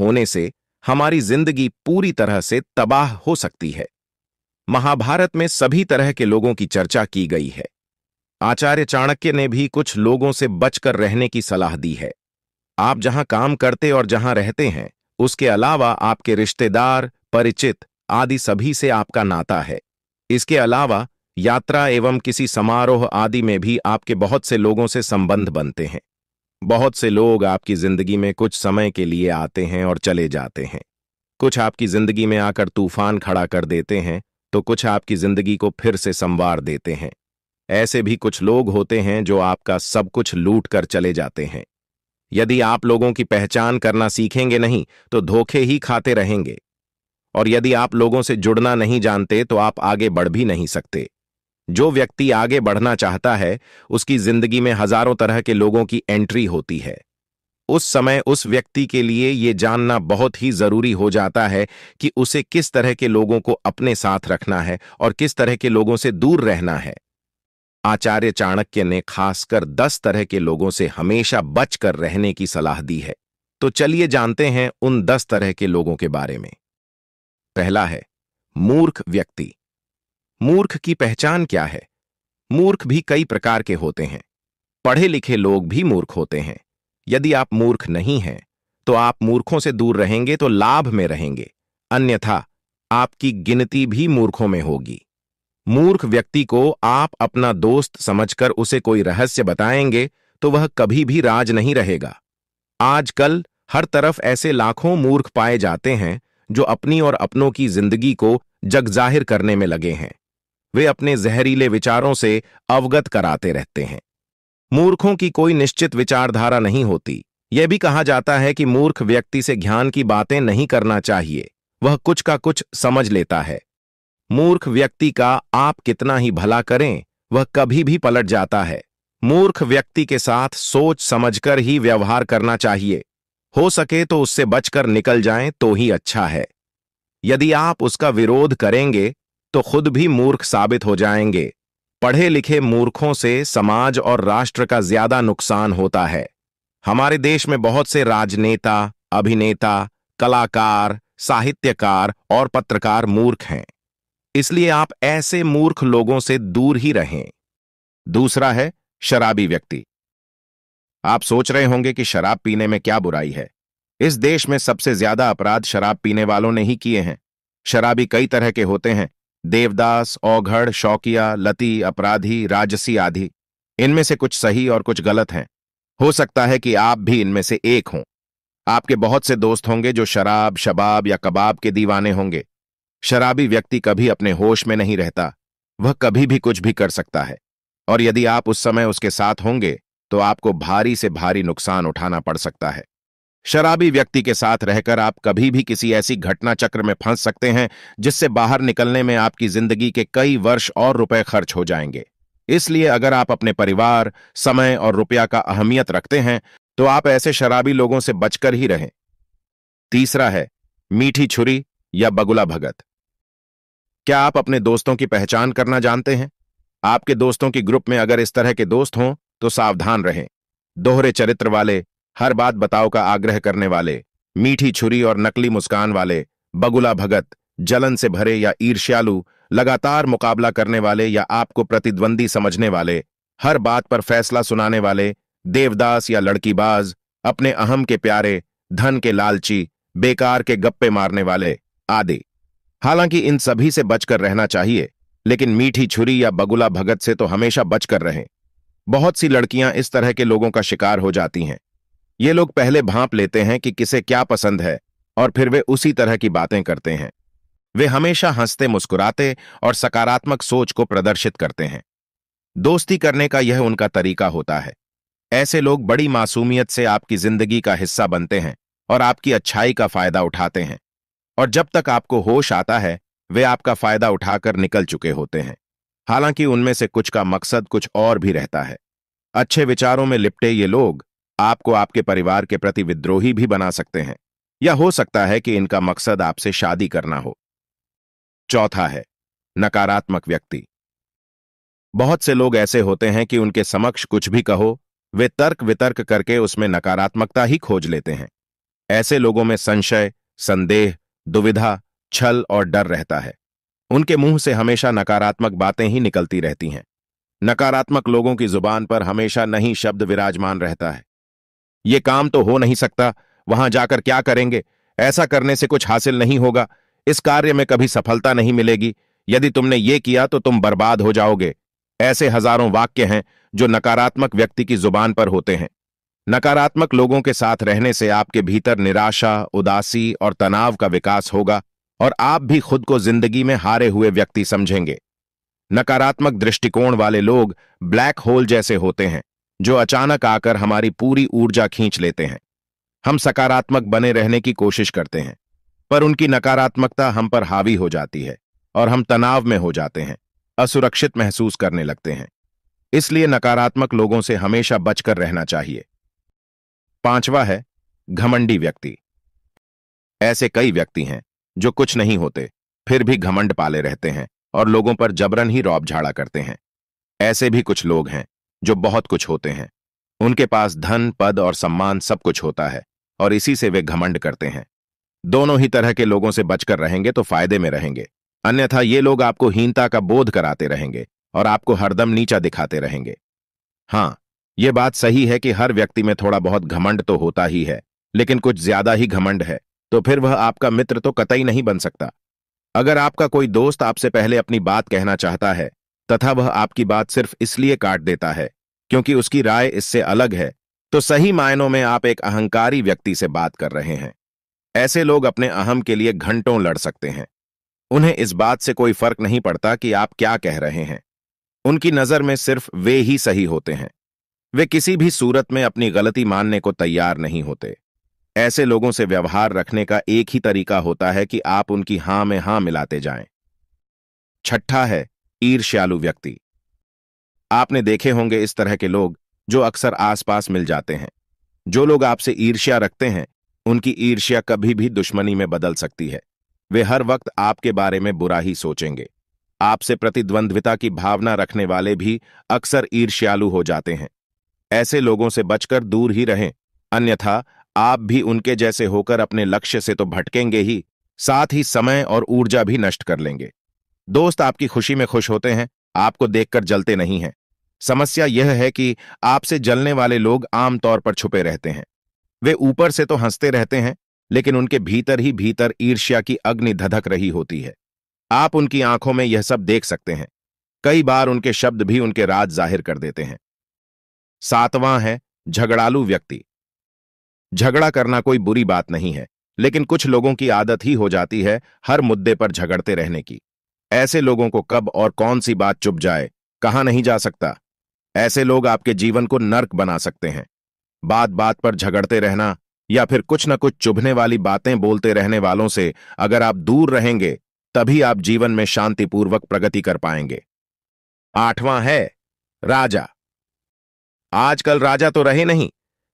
होने से हमारी जिंदगी पूरी तरह से तबाह हो सकती है। महाभारत में सभी तरह के लोगों की चर्चा की गई है। आचार्य चाणक्य ने भी कुछ लोगों से बचकर रहने की सलाह दी है। आप जहां काम करते और जहां रहते हैं, उसके अलावा आपके रिश्तेदार, परिचित आदि सभी से आपका नाता है। इसके अलावा यात्रा एवं किसी समारोह आदि में भी आपके बहुत से लोगों से संबंध बनते हैं। बहुत से लोग आपकी जिंदगी में कुछ समय के लिए आते हैं और चले जाते हैं। कुछ आपकी जिंदगी में आकर तूफान खड़ा कर देते हैं, तो कुछ आपकी जिंदगी को फिर से संवार देते हैं। ऐसे भी कुछ लोग होते हैं जो आपका सब कुछ लूट कर चले जाते हैं। यदि आप लोगों की पहचान करना सीखेंगे नहीं तो धोखे ही खाते रहेंगे, और यदि आप लोगों से जुड़ना नहीं जानते तो आप आगे बढ़ भी नहीं सकते। जो व्यक्ति आगे बढ़ना चाहता है, उसकी जिंदगी में हजारों तरह के लोगों की एंट्री होती है। उस समय उस व्यक्ति के लिए यह जानना बहुत ही जरूरी हो जाता है कि उसे किस तरह के लोगों को अपने साथ रखना है और किस तरह के लोगों से दूर रहना है। आचार्य चाणक्य ने खासकर 10 तरह के लोगों से हमेशा बचकर रहने की सलाह दी है। तो चलिए जानते हैं उन 10 तरह के लोगों के बारे में। पहला है मूर्ख व्यक्ति। मूर्ख की पहचान क्या है? मूर्ख भी कई प्रकार के होते हैं। पढ़े लिखे लोग भी मूर्ख होते हैं। यदि आप मूर्ख नहीं हैं, तो आप मूर्खों से दूर रहेंगे तो लाभ में रहेंगे, अन्यथा आपकी गिनती भी मूर्खों में होगी। मूर्ख व्यक्ति को आप अपना दोस्त समझकर उसे कोई रहस्य बताएंगे तो वह कभी भी राज नहीं रहेगा। आजकल हर तरफ ऐसे लाखों मूर्ख पाए जाते हैं जो अपनी और अपनों की जिंदगी को जगजाहिर करने में लगे हैं। वे अपने जहरीले विचारों से अवगत कराते रहते हैं। मूर्खों की कोई निश्चित विचारधारा नहीं होती। यह भी कहा जाता है कि मूर्ख व्यक्ति से ज्ञान की बातें नहीं करना चाहिए, वह कुछ का कुछ समझ लेता है। मूर्ख व्यक्ति का आप कितना ही भला करें, वह कभी भी पलट जाता है। मूर्ख व्यक्ति के साथ सोच समझकर ही व्यवहार करना चाहिए। हो सके तो उससे बचकर निकल जाएं तो ही अच्छा है। यदि आप उसका विरोध करेंगे तो खुद भी मूर्ख साबित हो जाएंगे। पढ़े लिखे मूर्खों से समाज और राष्ट्र का ज्यादा नुकसान होता है। हमारे देश में बहुत से राजनेता, अभिनेता, कलाकार, साहित्यकार और पत्रकार मूर्ख हैं। इसलिए आप ऐसे मूर्ख लोगों से दूर ही रहें। दूसरा है शराबी व्यक्ति। आप सोच रहे होंगे कि शराब पीने में क्या बुराई है। इस देश में सबसे ज्यादा अपराध शराब पीने वालों ने ही किए हैं। शराबी कई तरह के होते हैं: देवदास, औघड़, शौकिया, लती, अपराधी, राजसी आदि। इनमें से कुछ सही और कुछ गलत हैं। हो सकता है कि आप भी इनमें से एक हों। आपके बहुत से दोस्त होंगे जो शराब, शबाब या कबाब के दीवाने होंगे। शराबी व्यक्ति कभी अपने होश में नहीं रहता। वह कभी भी कुछ भी कर सकता है, और यदि आप उस समय उसके साथ होंगे तो आपको भारी से भारी नुकसान उठाना पड़ सकता है। शराबी व्यक्ति के साथ रहकर आप कभी भी किसी ऐसी घटना चक्र में फंस सकते हैं जिससे बाहर निकलने में आपकी जिंदगी के कई वर्ष और रुपए खर्च हो जाएंगे। इसलिए अगर आप अपने परिवार, समय और रुपया का अहमियत रखते हैं तो आप ऐसे शराबी लोगों से बचकर ही रहें। तीसरा है मीठी छुरी या बगुला भगत। क्या आप अपने दोस्तों की पहचान करना जानते हैं? आपके दोस्तों की ग्रुप में अगर इस तरह के दोस्त हों तो सावधान रहें। दोहरे चरित्र वाले, हर बात बताओ का आग्रह करने वाले, मीठी छुरी और नकली मुस्कान वाले, बगुला भगत, जलन से भरे या ईर्ष्यालु, लगातार मुकाबला करने वाले या आपको प्रतिद्वंदी समझने वाले, हर बात पर फैसला सुनाने वाले, देवदास या लड़कीबाज, अपने अहम के प्यारे, धन के लालची, बेकार के गप्पे मारने वाले आदि। हालांकि इन सभी से बचकर रहना चाहिए, लेकिन मीठी छुरी या बगुला भगत से तो हमेशा बचकर रहें। बहुत सी लड़कियां इस तरह के लोगों का शिकार हो जाती हैं। ये लोग पहले भांप लेते हैं कि किसे क्या पसंद है और फिर वे उसी तरह की बातें करते हैं। वे हमेशा हंसते मुस्कुराते और सकारात्मक सोच को प्रदर्शित करते हैं। दोस्ती करने का यह उनका तरीका होता है। ऐसे लोग बड़ी मासूमियत से आपकी जिंदगी का हिस्सा बनते हैं और आपकी अच्छाई का फायदा उठाते हैं, और जब तक आपको होश आता है वे आपका फायदा उठाकर निकल चुके होते हैं। हालांकि उनमें से कुछ का मकसद कुछ और भी रहता है। अच्छे विचारों में लिपटे ये लोग आपको आपके परिवार के प्रति विद्रोही भी बना सकते हैं, या हो सकता है कि इनका मकसद आपसे शादी करना हो। चौथा है नकारात्मक व्यक्ति। बहुत से लोग ऐसे होते हैं कि उनके समक्ष कुछ भी कहो, वे तर्क वितर्क करके उसमें नकारात्मकता ही खोज लेते हैं। ऐसे लोगों में संशय, संदेह, दुविधा, छल और डर रहता है। उनके मुंह से हमेशा नकारात्मक बातें ही निकलती रहती हैं। नकारात्मक लोगों की जुबान पर हमेशा नहीं शब्द विराजमान रहता है। ये काम तो हो नहीं सकता, वहां जाकर क्या करेंगे, ऐसा करने से कुछ हासिल नहीं होगा, इस कार्य में कभी सफलता नहीं मिलेगी, यदि तुमने ये किया तो तुम बर्बाद हो जाओगे। ऐसे हजारों वाक्य हैं जो नकारात्मक व्यक्ति की जुबान पर होते हैं। नकारात्मक लोगों के साथ रहने से आपके भीतर निराशा, उदासी और तनाव का विकास होगा और आप भी खुद को जिंदगी में हारे हुए व्यक्ति समझेंगे। नकारात्मक दृष्टिकोण वाले लोग ब्लैक होल जैसे होते हैं जो अचानक आकर हमारी पूरी ऊर्जा खींच लेते हैं। हम सकारात्मक बने रहने की कोशिश करते हैं, पर उनकी नकारात्मकता हम पर हावी हो जाती है और हम तनाव में हो जाते हैं, असुरक्षित महसूस करने लगते हैं। इसलिए नकारात्मक लोगों से हमेशा बचकर रहना चाहिए। 5वां है घमंडी व्यक्ति। ऐसे कई व्यक्ति हैं जो कुछ नहीं होते फिर भी घमंड पाले रहते हैं और लोगों पर जबरन ही रौब झाड़ा करते हैं। ऐसे भी कुछ लोग हैं जो बहुत कुछ होते हैं, उनके पास धन, पद और सम्मान सब कुछ होता है और इसी से वे घमंड करते हैं। दोनों ही तरह के लोगों से बचकर रहेंगे तो फायदे में रहेंगे, अन्यथा ये लोग आपको हीनता का बोध कराते रहेंगे और आपको हरदम नीचा दिखाते रहेंगे। हाँ, ये बात सही है कि हर व्यक्ति में थोड़ा बहुत घमंड तो होता ही है, लेकिन कुछ ज्यादा ही घमंड है तो फिर वह आपका मित्र तो कतई नहीं बन सकता। अगर आपका कोई दोस्त आपसे पहले अपनी बात कहना चाहता है तथा वह आपकी बात सिर्फ इसलिए काट देता है क्योंकि उसकी राय इससे अलग है, तो सही मायनों में आप एक अहंकारी व्यक्ति से बात कर रहे हैं। ऐसे लोग अपने अहम के लिए घंटों लड़ सकते हैं। उन्हें इस बात से कोई फर्क नहीं पड़ता कि आप क्या कह रहे हैं। उनकी नजर में सिर्फ वे ही सही होते हैं। वे किसी भी सूरत में अपनी गलती मानने को तैयार नहीं होते। ऐसे लोगों से व्यवहार रखने का एक ही तरीका होता है कि आप उनकी हां में हां मिलाते जाएं। 6 है ईर्ष्यालु व्यक्ति। आपने देखे होंगे इस तरह के लोग जो अक्सर आसपास मिल जाते हैं। जो लोग आपसे ईर्ष्या रखते हैं, उनकी ईर्ष्या कभी भी दुश्मनी में बदल सकती है। वे हर वक्त आपके बारे में बुरा ही सोचेंगे। आपसे प्रतिद्वंद्विता की भावना रखने वाले भी अक्सर ईर्ष्यालु हो जाते हैं। ऐसे लोगों से बचकर दूर ही रहें, अन्यथा आप भी उनके जैसे होकर अपने लक्ष्य से तो भटकेंगे ही, साथ ही समय और ऊर्जा भी नष्ट कर लेंगे। दोस्त आपकी खुशी में खुश होते हैं, आपको देखकर जलते नहीं हैं। समस्या यह है कि आपसे जलने वाले लोग आमतौर पर छुपे रहते हैं। वे ऊपर से तो हंसते रहते हैं, लेकिन उनके भीतर ही भीतर ईर्ष्या की अग्नि धधक रही होती है। आप उनकी आंखों में यह सब देख सकते हैं। कई बार उनके शब्द भी उनके राज जाहिर कर देते हैं। 7वां है झगड़ालू व्यक्ति। झगड़ा करना कोई बुरी बात नहीं है, लेकिन कुछ लोगों की आदत ही हो जाती है हर मुद्दे पर झगड़ते रहने की। ऐसे लोगों को कब और कौन सी बात चुभ जाए, कहा नहीं जा सकता। ऐसे लोग आपके जीवन को नर्क बना सकते हैं। बात बात पर झगड़ते रहना या फिर कुछ न कुछ चुभने वाली बातें बोलते रहने वालों से अगर आप दूर रहेंगे, तभी आप जीवन में शांतिपूर्वक प्रगति कर पाएंगे। 8वां है राजा। आजकल राजा तो रहे नहीं।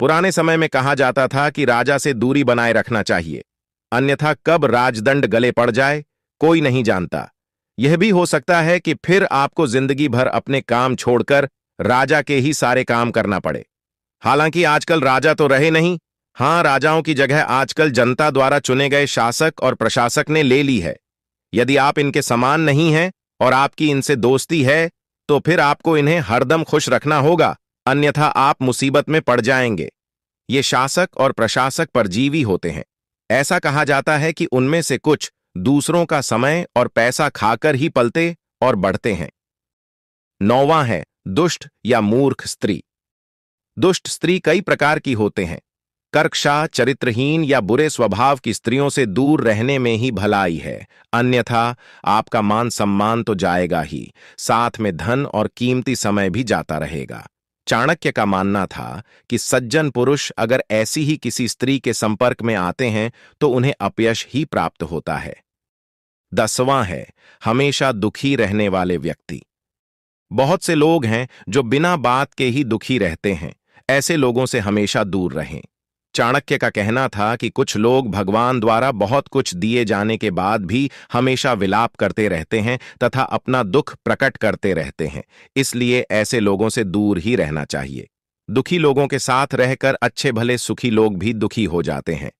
पुराने समय में कहा जाता था कि राजा से दूरी बनाए रखना चाहिए, अन्यथा कब राजदंड गले पड़ जाए कोई नहीं जानता। यह भी हो सकता है कि फिर आपको जिंदगी भर अपने काम छोड़कर राजा के ही सारे काम करना पड़े। हालांकि आजकल राजा तो रहे नहीं। हां, राजाओं की जगह आजकल जनता द्वारा चुने गए शासक और प्रशासक ने ले ली है। यदि आप इनके समान नहीं हैं और आपकी इनसे दोस्ती है, तो फिर आपको इन्हें हरदम खुश रखना होगा, अन्यथा आप मुसीबत में पड़ जाएंगे। ये शासक और प्रशासक परजीवी होते हैं। ऐसा कहा जाता है कि उनमें से कुछ दूसरों का समय और पैसा खाकर ही पलते और बढ़ते हैं। 9वां है दुष्ट या मूर्ख स्त्री। दुष्ट स्त्री कई प्रकार की होते हैं। कर्कशा, चरित्रहीन या बुरे स्वभाव की स्त्रियों से दूर रहने में ही भलाई है, अन्यथा आपका मान सम्मान तो जाएगा ही, साथ में धन और कीमती समय भी जाता रहेगा। चाणक्य का मानना था कि सज्जन पुरुष अगर ऐसी ही किसी स्त्री के संपर्क में आते हैं तो उन्हें अपयश ही प्राप्त होता है। 10वां है हमेशा दुखी रहने वाले व्यक्ति। बहुत से लोग हैं जो बिना बात के ही दुखी रहते हैं। ऐसे लोगों से हमेशा दूर रहें। चाणक्य का कहना था कि कुछ लोग भगवान द्वारा बहुत कुछ दिए जाने के बाद भी हमेशा विलाप करते रहते हैं तथा अपना दुख प्रकट करते रहते हैं, इसलिए ऐसे लोगों से दूर ही रहना चाहिए। दुखी लोगों के साथ रहकर अच्छे भले सुखी लोग भी दुखी हो जाते हैं।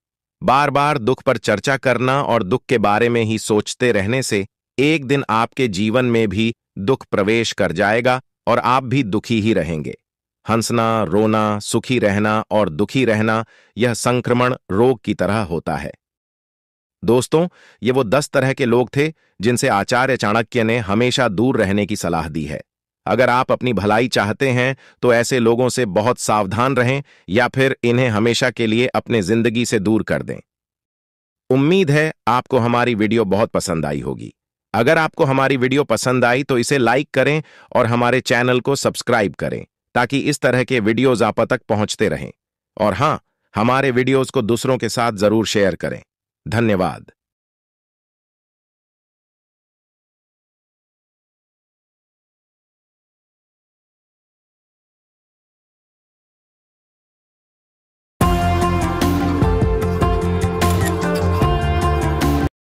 बार बार दुख पर चर्चा करना और दुख के बारे में ही सोचते रहने से एक दिन आपके जीवन में भी दुख प्रवेश कर जाएगा और आप भी दुखी ही रहेंगे। हंसना, रोना, सुखी रहना और दुखी रहना यह संक्रमण रोग की तरह होता है। दोस्तों, ये वो 10 तरह के लोग थे जिनसे आचार्य चाणक्य ने हमेशा दूर रहने की सलाह दी है। अगर आप अपनी भलाई चाहते हैं तो ऐसे लोगों से बहुत सावधान रहें या फिर इन्हें हमेशा के लिए अपने जिंदगी से दूर कर दें। उम्मीद है आपको हमारी वीडियो बहुत पसंद आई होगी। अगर आपको हमारी वीडियो पसंद आई तो इसे लाइक करें और हमारे चैनल को सब्सक्राइब करें ताकि इस तरह के वीडियोज आप तक पहुंचते रहें। और हां, हमारे वीडियोज को दूसरों के साथ जरूर शेयर करें। धन्यवाद।